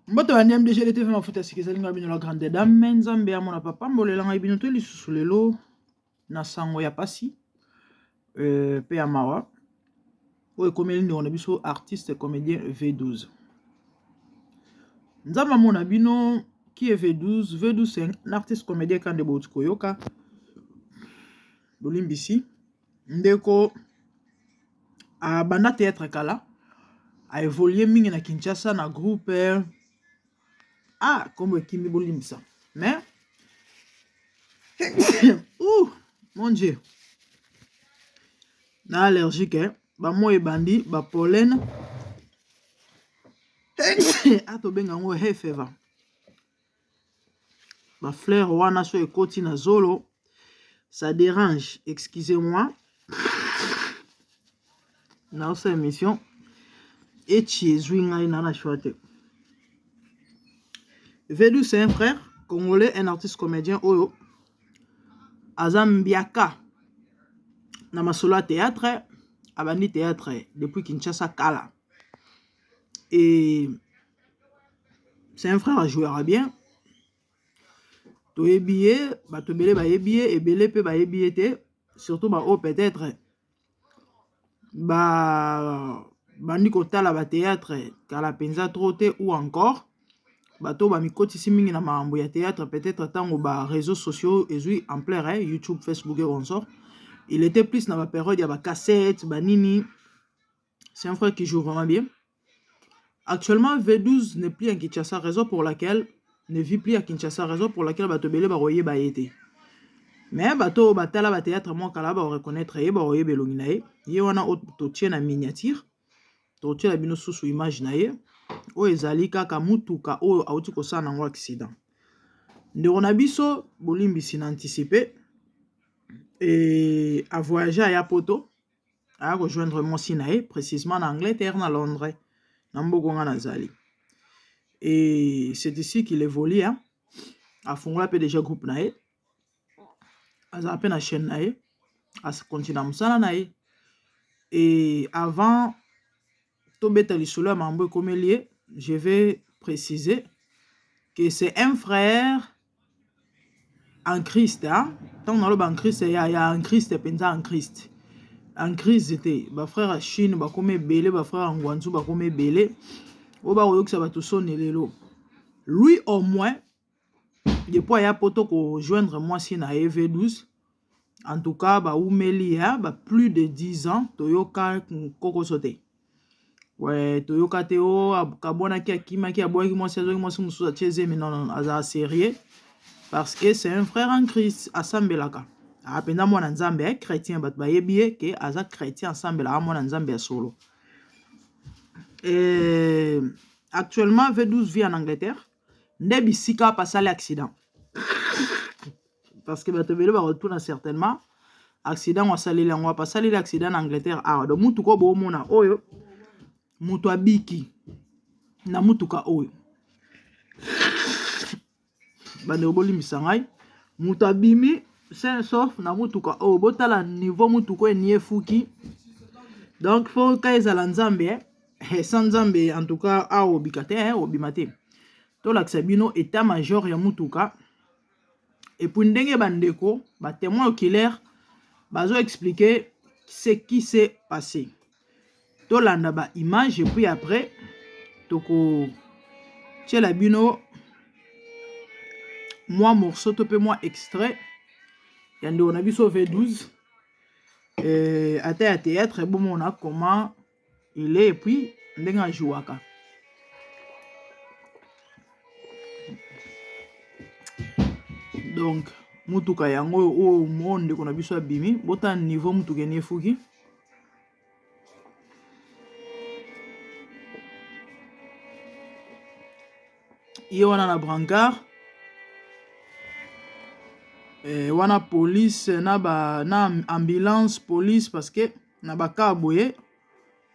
Mboto ya NMDG LTV mafuta sikizali bino la grande dame nzambe ya mona papa mbolela ngai bino to lisusu lelo na sango ya pasi pe ya mawa oyo ekomeli ndeko na biso artiste comédien V12 nzambe mona bino qui est V12. V12 c'est un artiste comédien kande bouti koyoka bolimbisi ndeko a banda théâtre kala a évolué mingi na Kinshasa na groupe comme Kimi bolimbisa mais ouh mon dieu na allergique ba mo ebandi ba pollen ato benga ngo hay fever ba fleur wana so ekoti na zolo ça dérange, excusez-moi na cette émission et chiezui ngai na chouate. V12 c'est un frère congolais, un artiste comédien oyo Azambiaka na masolo théâtre abandi théâtre depuis Kinshasa kala et c'est un frère à jouer bien to ebiye bato belé ba ebiye et belé pe ba ebiye te surtout ba o peut-être ba bandi kotala ba théâtre kala penza trop te ou encore bato ba mikotisi mingi na mambo ya théâtre peut-être tango ba réseaux sociaux ezui en plein YouTube, Facebook et consort. Il était plus dans la période, il y avait cassette, banini. C'est un frère qui joue vraiment bien. Actuellement, V12 n'est plus à Kinshasa, raison pour laquelle ne vit plus à Kinshasa, raison pour laquelle bato belé ba royer ba été. Mais bato batala ba théâtre moi kala ba reconnaître ba royer belongi na ye. Ye wana to tient na miniature. To tient la bino sous image na ye. O ezali kaka mutuka o auti ko sa na accident. Ndeko na biso bolimbisi na anticiper. Et à voyager à Yapoto, à rejoindre mon Sinaï, précisément en Angleterre, à Londres, dans Bogonga Nazali. Et c'est ici qu'il évolue, hein, à fond déjà groupe nae, à peine à chaîne nae, à ce continent musala nae. Et avant, Tobeta Lissoula Mambo Komelier, je vais préciser que c'est un frère en Christ, hein. Tant dans le en Christ, il y a un Christ et penza en Christ. En crise était ba frère Chine ba comme belé ba frère Ngwanzu ba comme belé o ba oyo ça va tout sonner lelo lui au moins depuis ya poto ko joindre moi si na EV12 en tout cas ba umelia ba plus de 10 ans toyoka koko sauté ouais toyoka teo kabona ki akima ki aboya ki moi saison moi musu cheze mais non aza sérieux parce que c'est un frère en Christ asambelaka apenda mwana nzambe chrétien bat ba yebie ke aza chrétien ensemble la mwana nzambe solo. Et actuellement V12 vit en Angleterre ndebi sika passé l'accident parce que bato bele ba retourna certainement accident wa saleli ngwa pasali l'accident en Angleterre donc mutu ko bo mona oyo mutu abiki na mutuka oyo bande obolimbisa ngai mutu abimi sauf na mutuka oh botala niveau mutuko enie fuki donc faut kaizala nzambe sans nzambe en tout cas a obikate obimate to laksa bino état major ya mutuka et puis ndenge bandeko ba témoin oculaire bazo expliquer ce qui s'est passé to landa ba image et puis après toko tchela bino moi morceau to pe moi extrait yande on a vu sur V12 à théâtre bon on a comment il est et puis ndenga jouaka donc mutuka yango o monde qu'on a vu sur bimi bota niveau mutuka ni fuki ye wana na brancard wana police na ambulance police parce que na baka boye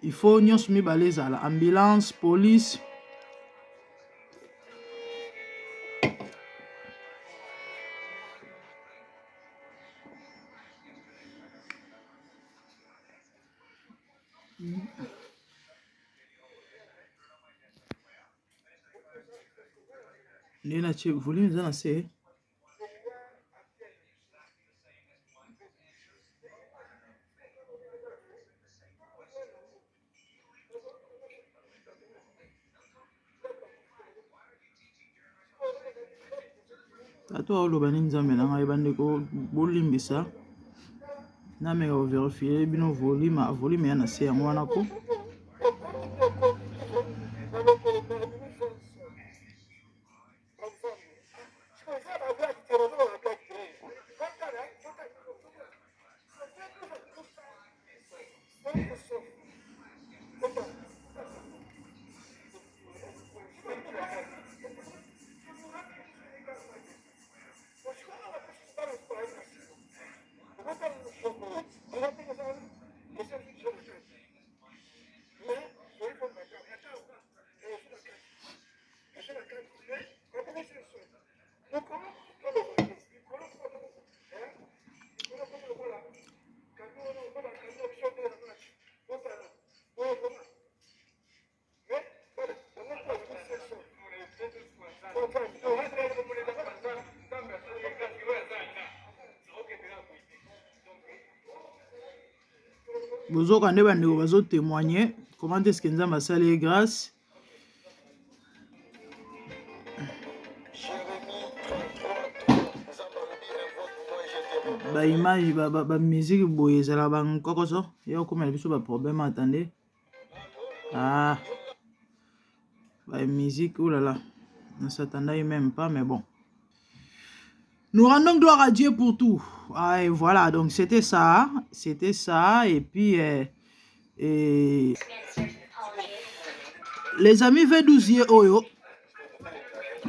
il faut nyos mi balezala ambulance police Nena che volume eza na se. Tato oloba nini nzambe na ngai bandeko bolimbisa na meka koverifie bino volume ya na se yango wana po bozoka nde bandeko bazotémoigne comment est-ce que nzambe asali grâce. Baimage bamusike boye ezala bankokoso ya okomela biso baproblème. Attendez, bamusike oulala ne s'attendait même pas, mais bon, nous rendons gloire à Dieu pour tout. Et voilà, donc c'était ça, et puis les amis V12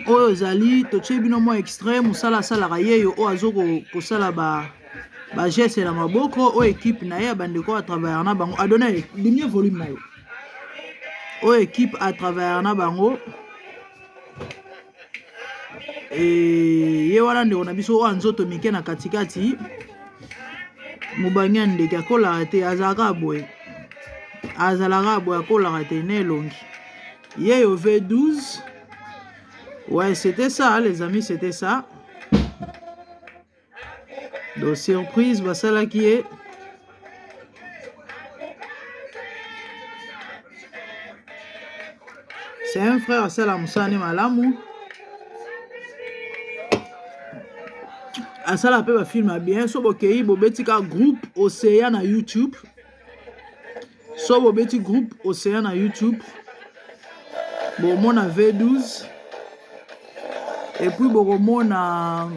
oyo zali toche bino mo extrême musala sala raye yo o azoko kosala ba geste na maboko o équipe na ya bandeko à travers na bango adonner dimier volume na yo o équipe à travers na bango ye wana ndeko na biso o nzoto mike na katikati mubanya ndeke akola te azalaka boye akola te ne longi ye yo V12. Ouais, c'était ça, les amis, c'était ça. Donc, surprise, bah, ça là qui est. C'est un frère, c'est la Moussane Malamou. À ça, la paix, film bien. So, ok, bobetika groupe Océan à YouTube. So, bobeti groupe Océan à YouTube. Bon, mon a V12. Et puis, bon, a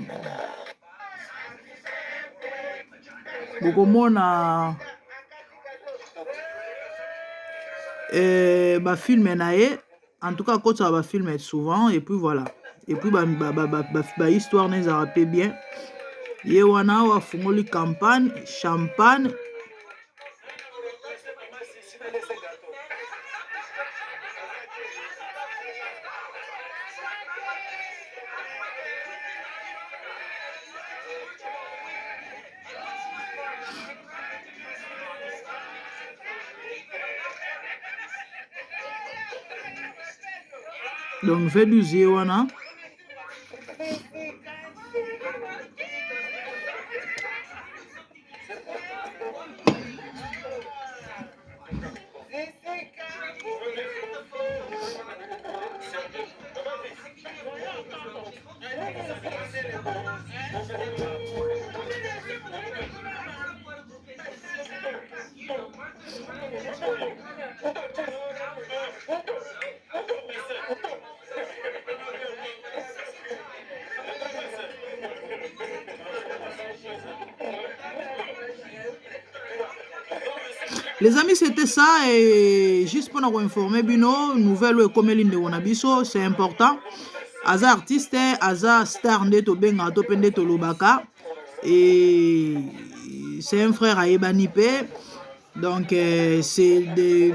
ba film nae en tout cas quand ça va filmer souvent et puis voilà et puis ba histoire n'est rappelé bien ye wana wa fungoli campagne champagne donc V12 ye wana les amis, c'était ça et juste pour nous informer bino nouvelle comme l'inde wonabiso, c'est important. Aza artiste, aza star ndeto benga to pende to lobaka et c'est un frère à Ebanipe. Donc c'est des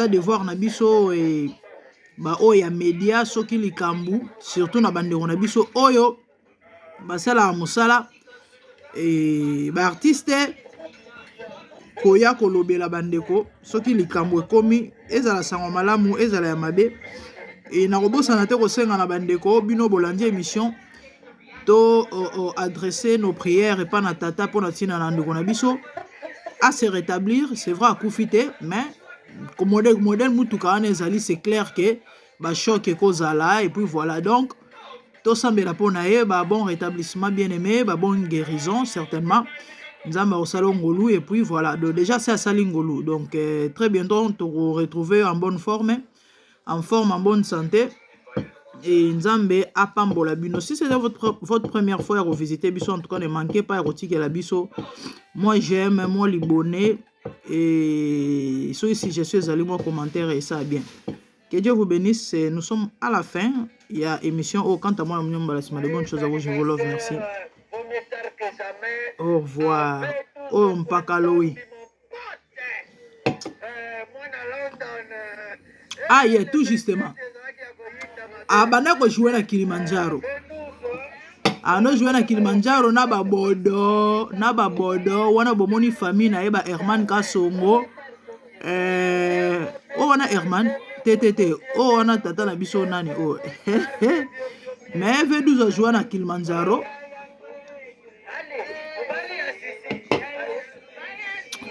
devoirs nabiso et ba oya média soki likambu surtout na bande wonabiso oyo basala musala et ba artiste koya kolobela bandeko soki likambo ekomi ezala sango malamu ezala ya mabe et na kobosana te kosenga na bandeko bino bolandi émission to adresser nos prières et pas na tata pour na tina na ndeko na biso à se rétablir. C'est vrai à koufite mais comme modèle mutuka wana ezali c'est clair que ba choc ekozala et puis voilà donc to sambela pona ye ba bon rétablissement bien aimé ba bonne guérison certainement nzamba au salon ngolu et puis voilà donc déjà c'est à salingolu donc très bientôt on retrouver en bonne forme en bonne santé et nzambe apambola bino. Si c'est votre première fois à revisiter biso, en tout cas ne manquez pas à retirer la biso. Moi j'aime, moi libonné et si je suis allé mon commentaire et ça bien. Que Dieu vous bénisse. Nous sommes à la fin. Il y a émission. Oh, quant à moi, de bonnes choses à vous. Je vous love. Merci. Au revoir. Oh, Mpakaloui. Ah, il y a tout justement. Ah, bana ko jouer na Kilimanjaro. Ah, no jouer na Kilimanjaro na babodo wana bomoni famille na eba Herman Kasongo. Oh wana Herman TTT. Oh wana tata na biso nani oh. Mais V12 a joué na Kilimanjaro.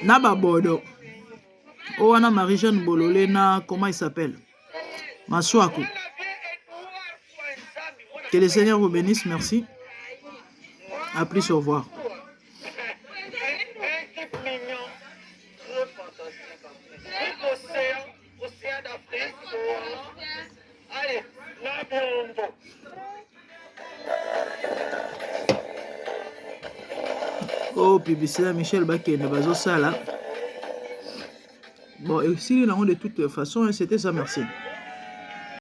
Na babodo. Oh wana Marie-Jeanne Bololé na comment il s'appelle? Maswako. Que le Seigneur vous bénisse, merci. À plus, au revoir. Oh, publicité Michel Bakene, bazo sala. Bon, et si de toute façon, c'était ça, merci.